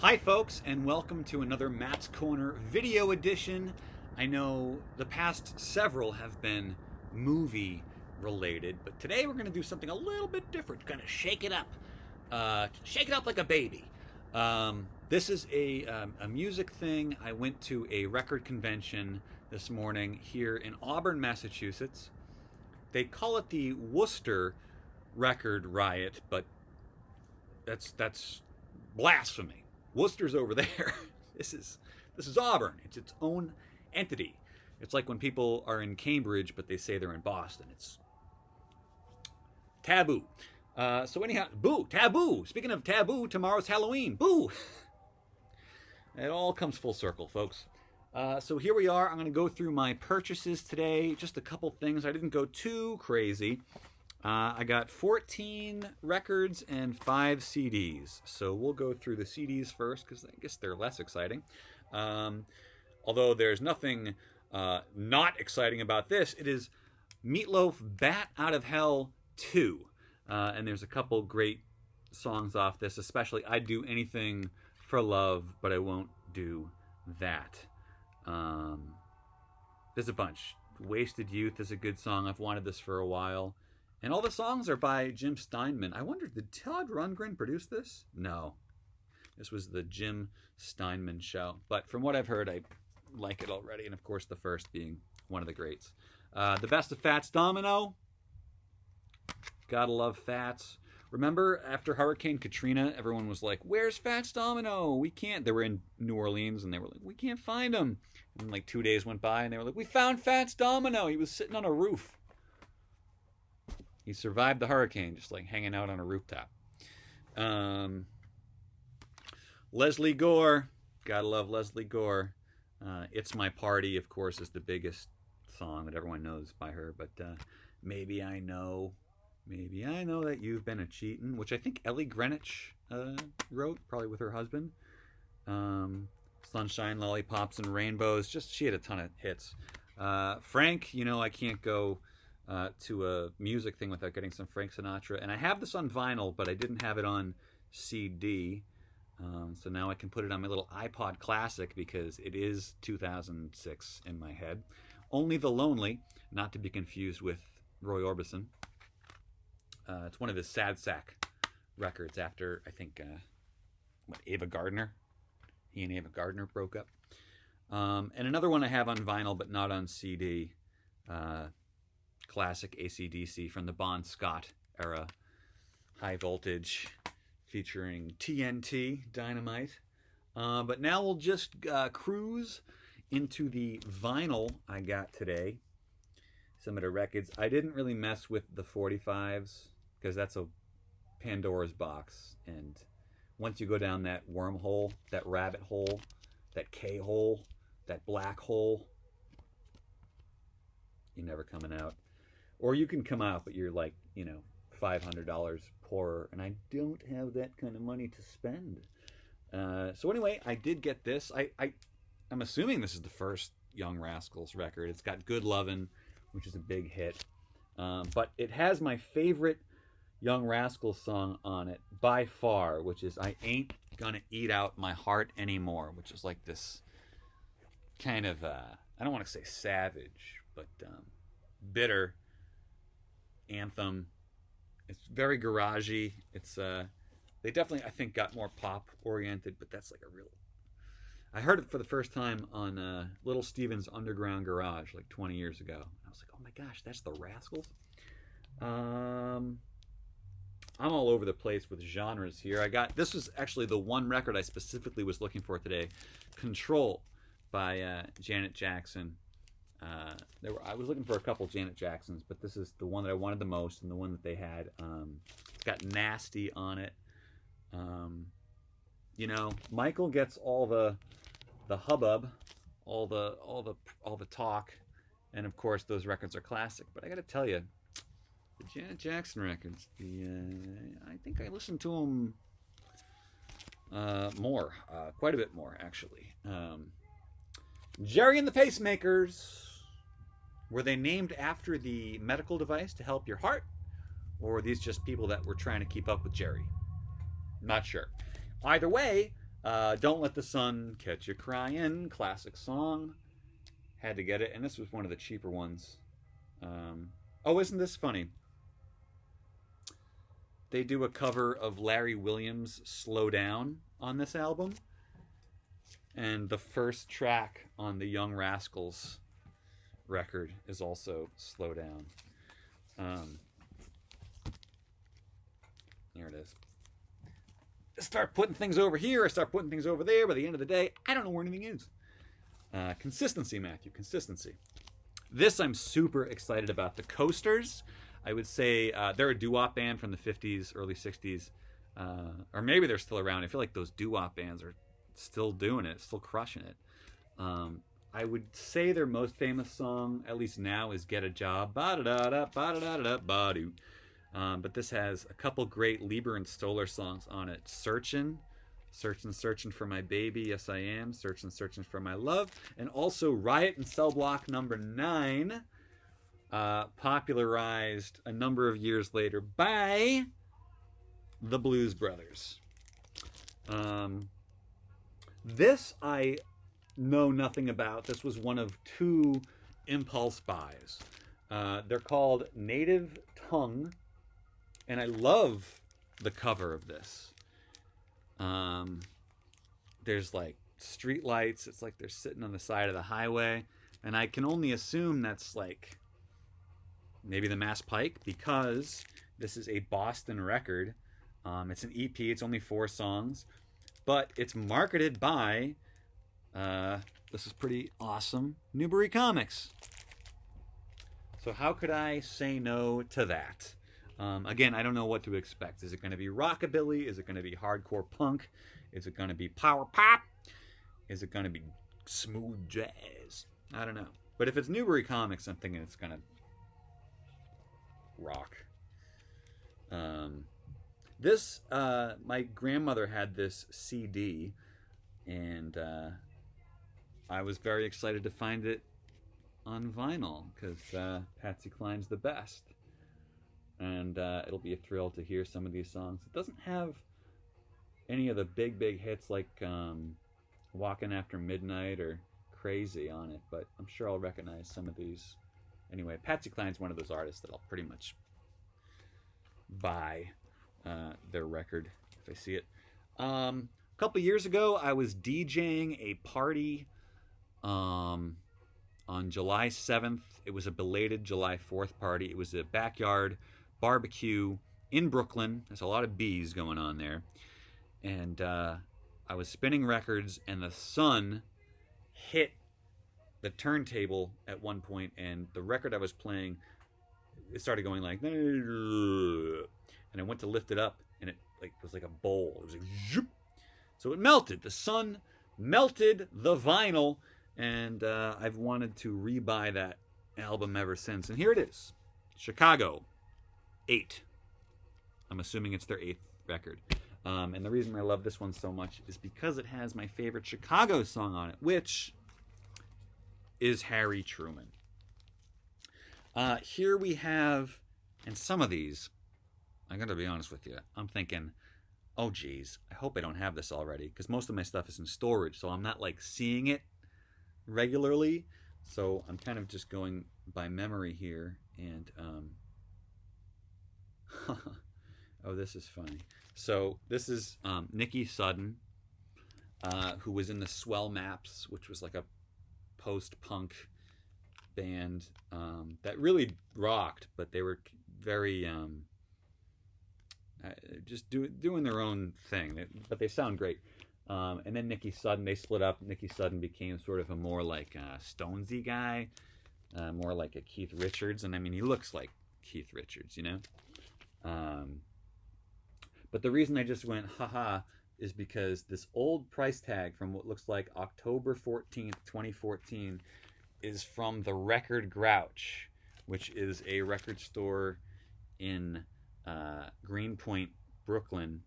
Hi folks, and welcome to another Matt's Corner video edition. I know the past several have been movie related, but today we're going to do something a little bit different. Going to shake it up. Shake it up like a baby. This is a music thing. I went to a record convention this morning here in Auburn, Massachusetts. They call it the Worcester Record Riot, but that's blasphemy. Worcester's over there. This is Auburn. It's its own entity. It's like when people are in Cambridge, but they say they're in Boston. It's taboo. So anyhow, boo, taboo. Speaking of taboo, tomorrow's Halloween. Boo. It all comes full circle, folks. So here we are. I'm going to go through my purchases today. Just a couple things. I didn't go too crazy. I got 14 records and 5 CDs. So we'll go through the CDs first because I guess they're less exciting. Although there's nothing not exciting about this. It is Meatloaf Bat Out of Hell 2. And there's a couple great songs off this, especially I'd Do Anything for Love, but I Won't Do That. There's a bunch. Wasted Youth is a good song. I've wanted this for a while. And all the songs are by Jim Steinman. I wondered, did Todd Rundgren produce this? No. This was the Jim Steinman show. But from what I've heard, I like it already. And of course, the first being one of the greats. The Best of Fats Domino. Gotta love Fats. Remember, after Hurricane Katrina, everyone was like, where's Fats Domino? We can't. They were in New Orleans, and they were like, we can't find him. And like 2 days went by, and they were like, we found Fats Domino. He was sitting on a roof. He survived the hurricane, just like hanging out on a rooftop. Leslie Gore. Gotta love Leslie Gore. It's My Party, of course, is the biggest song that everyone knows by her. But Maybe I Know That You've Been a Cheatin', which I think Ellie Greenwich wrote, probably with her husband. Sunshine, Lollipops, and Rainbows. Just, she had a ton of hits. Frank, I can't go to a music thing without getting some Frank Sinatra. And I have this on vinyl, but I didn't have it on CD. So now I can put it on my little iPod Classic because it is 2006 in my head. Only the Lonely, not to be confused with Roy Orbison. It's one of his sad sack records after, I think, Ava Gardner. He and Ava Gardner broke up. And another one I have on vinyl but not on CD. Classic AC/DC from the Bon Scott era. High Voltage featuring TNT, Dynamite. But now we'll just cruise into the vinyl I got today. Some of the records. I didn't really mess with the 45s because that's a Pandora's box. And once you go down that wormhole, that rabbit hole, that K-hole, that black hole, you're never coming out. Or you can come out, but you're like, $500 poorer. And I don't have that kind of money to spend. So anyway, I did get this. I'm assuming this is the first Young Rascals record. It's got Good Lovin', which is a big hit. But it has my favorite Young Rascals song on it by far, which is I Ain't Gonna Eat Out My Heart Anymore, which is like this kind of, I don't want to say savage, but bitter anthem. It's very garagey. It's they definitely, I think, got more pop oriented, but that's like a real, I heard it for the first time on Little Steven's Underground Garage like 20 years ago. I was like, oh my gosh, that's the Rascals. I'm all over the place with genres here. This was actually the one record I specifically was looking for today, Control by Janet Jackson. I was looking for a couple Janet Jacksons, but this is the one that I wanted the most and the one that they had. It's got Nasty on it. Michael gets all the hubbub, all the talk, and of course those records are classic. But I got to tell you, the Janet Jackson records, I think I listened to them more, quite a bit more actually. Jerry and the Pacemakers. Were they named after the medical device to help your heart? Or were these just people that were trying to keep up with Jerry? Not sure. Either way, Don't Let the Sun Catch You Crying, classic song. Had to get it, and this was one of the cheaper ones. Oh, isn't this funny? They do a cover of Larry Williams' Slow Down on this album. And the first track on the Young Rascals record is also Slow Down. Here it is. I start putting things over here, I start putting things over there. By the end of the day, I don't know where anything is. Consistency, Matthew, consistency. This I'm super excited about. The Coasters, I would say they're a doo-wop band from the 50s, early 60s. Or maybe they're still around. I feel like those doo-wop bands are still doing it, still crushing it. I would say their most famous song, at least now, is Get a Job. Ba-da-da-da, ba-da-da-da, ba-doo. But this has a couple great Lieber and Stoller songs on it. Searchin' for my baby, yes I am. Searchin' for my love. And also Riot and Cell Block number 9, popularized a number of years later by the Blues Brothers. This I know nothing about. This was one of 2 impulse buys. They're called Native Tongue, and I love the cover of this. There's like street lights. It's like they're sitting on the side of the highway, and I can only assume that's like maybe the Mass Pike, because this is a Boston record. It's an EP. It's only 4 songs, but it's marketed by this is pretty awesome, Newbury Comics. So how could I say no to that? Again, I don't know what to expect. Is it going to be rockabilly? Is it going to be hardcore punk? Is it going to be power pop? Is it going to be smooth jazz? I don't know. But if it's Newbury Comics, I'm thinking it's going to rock. This, my grandmother had this CD, and I was very excited to find it on vinyl, because Patsy Cline's the best. And it'll be a thrill to hear some of these songs. It doesn't have any of the big hits like Walking After Midnight or Crazy on it, but I'm sure I'll recognize some of these. Anyway, Patsy Cline's one of those artists that I'll pretty much buy their record if I see it. A couple years ago, I was DJing a party on July 7th. It was a belated July 4th party. It was a backyard barbecue in Brooklyn. There's a lot of bees going on there. And I was spinning records, and the sun hit the turntable at one point, and the record I was playing, it started going like, and I went to lift it up, and it was like a bowl. It was like, zoop. So it melted. The sun melted the vinyl, and I've wanted to rebuy that album ever since. And here it is, Chicago 8. I'm assuming it's their 8th record. And the reason I love this one so much is because it has my favorite Chicago song on it, which is Harry Truman. Here we have, and some of these, I gotta be honest with you, I'm thinking, oh geez, I hope I don't have this already, because most of my stuff is in storage, so I'm not like seeing it regularly. So I'm kind of just going by memory here, and oh, this is funny. So this is Nikki Sudden, who was in the Swell Maps, which was like a post-punk band that really rocked, but they were very just doing their own thing, but they sound great. And then Nikki Sudden, they split up. Nikki Sudden became sort of a more like Stonesy guy, more like a Keith Richards, and I mean he looks like Keith Richards, you know. But the reason I just went haha is because this old price tag from what looks like October 14th, 2014 is from the Record Grouch, which is a record store in Greenpoint, Brooklyn,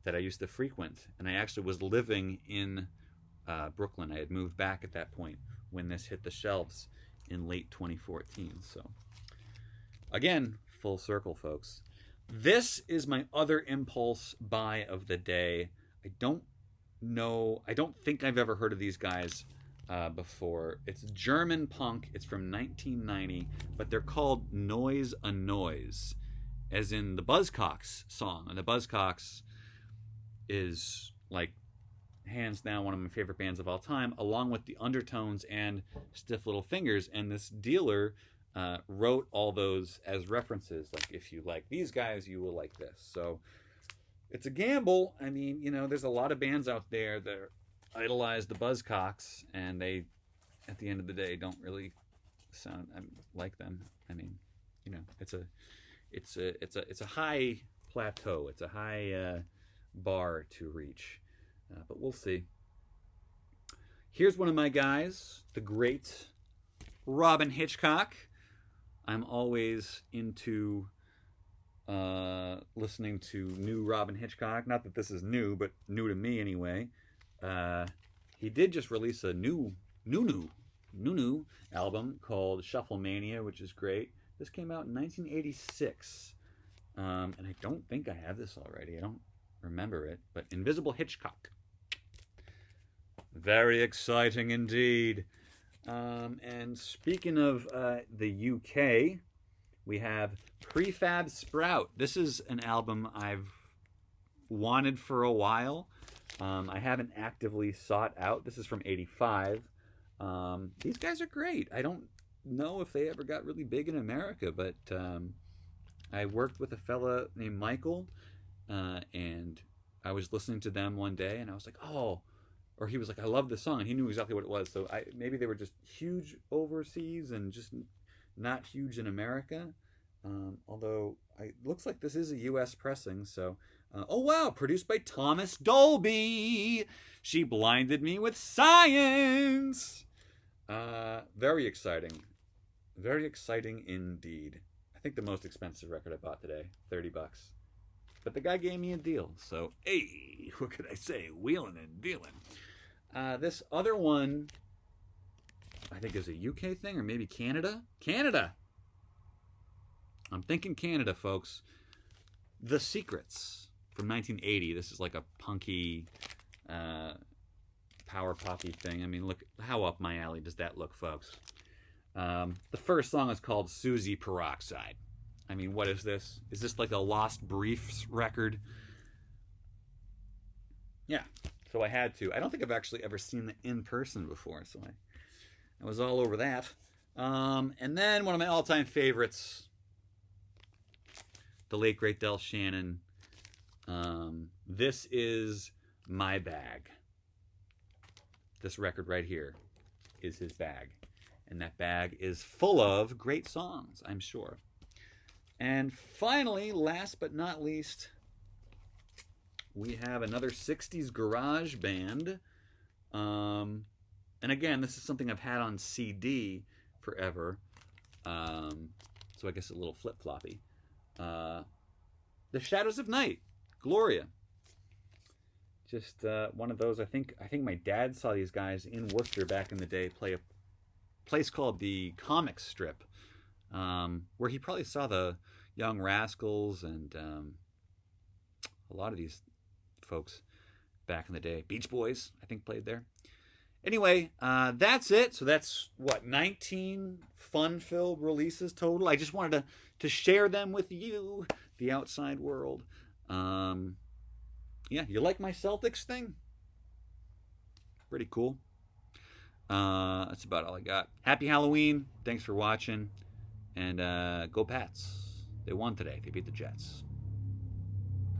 that I used to frequent. And I actually was living in Brooklyn. I had moved back at that point when this hit the shelves in late 2014. So again, full circle, folks. This is my other impulse buy of the day. I don't know, I don't think I've ever heard of these guys before. It's German punk. It's from 1990, but they're called Noise a Noise, as in the Buzzcocks song. And the Buzzcocks is like hands down one of my favorite bands of all time, along with the Undertones and Stiff Little Fingers. And this dealer wrote all those as references. Like, if you like these guys, you will like this. So it's a gamble. I mean, you know, there's a lot of bands out there that idolize the Buzzcocks, and they, at the end of the day, don't really sound like them. I mean, you know, it's a high plateau. It's a high bar to reach, but we'll see. Here's one of my guys, the great Robin Hitchcock. I'm always into listening to new Robin Hitchcock. Not that this is new, but new to me anyway. He did just release a new album called Shufflemania, which is great. This came out in 1986. And I don't think I have this already. I don't remember it. But Invisible Hitchcock. Very exciting indeed. And speaking of the UK, we have Prefab Sprout. This is an album I've wanted for a while. I haven't actively sought out. This is from '85. These guys are great. I don't know if they ever got really big in America, but I worked with a fella named Michael, and I was listening to them one day, and I was like, oh, or he was like, I love this song, and he knew exactly what it was. So maybe they were just huge overseas and just not huge in America. Although it looks like this is a U.S. pressing, so... oh wow, produced by Thomas Dolby. She blinded me with science. Very exciting. Very exciting indeed. I think the most expensive record I bought today, $30. But the guy gave me a deal, so hey, what could I say? Wheeling and dealing. This other one, I think is a UK thing, or maybe Canada. Canada! I'm thinking Canada, folks. The Secrets from 1980. This is like a punky, power poppy thing. I mean, look, how up my alley does that look, folks? The first song is called Susie Peroxide. I mean, what is this? Is this like a Lost Briefs record? Yeah, so I had to. I don't think I've actually ever seen them in person before, so I was all over that. And then one of my all-time favorites, the late, great Del Shannon. This is My Bag. This record right here is his bag. And that bag is full of great songs, I'm sure. And finally, last but not least, we have another 60s garage band. And again, this is something I've had on CD forever. So I guess a little flip-floppy. The Shadows of Night, Gloria. Just one of those. I think my dad saw these guys in Worcester back in the day play a place called the Comic Strip, where he probably saw the Young Rascals and a lot of these folks back in the day. Beach Boys, I think, played there. Anyway, that's it. So that's, what, 19 fun-filled releases total? I just wanted to share them with you, the outside world. Yeah, you like my Celtics thing? Pretty cool. That's about all I got. Happy Halloween. Thanks for watching. And go Pats. They won today. They beat the Jets.